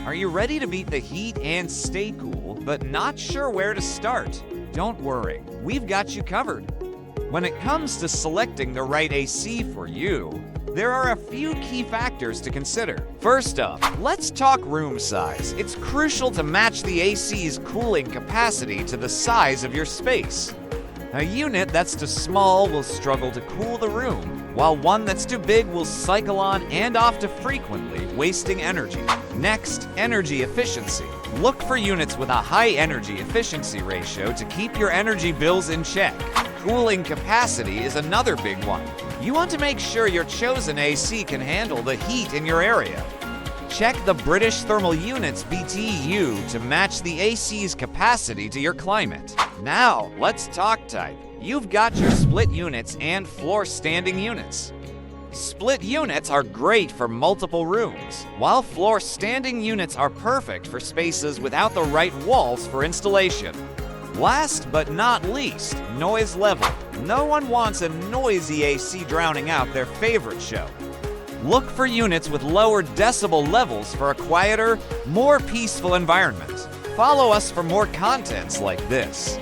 Are you ready to beat the heat and stay cool, but not sure where to start? Don't worry, we've got you covered. When it comes to selecting the right AC for you, there are a few key factors to consider. First up, let's talk room size. It's crucial to match the AC's cooling capacity to the size of your space. A unit that's too small will struggle to cool the room, while one that's too big will cycle on and off too frequently, wasting energy. Next, energy efficiency. Look for units with a high energy efficiency ratio to keep your energy bills in check. Cooling capacity is another big one. You want to make sure your chosen AC can handle the heat in your area. Check the British Thermal Units BTU to match the AC's capacity to your climate. Now, let's talk type. You've got your split units and floor standing units. Split units are great for multiple rooms, while floor standing units are perfect for spaces without the right walls for installation. Last but not least, noise level. No one wants a noisy AC drowning out their favorite show. Look for units with lower decibel levels for a quieter, more peaceful environment. Follow us for more contents like this.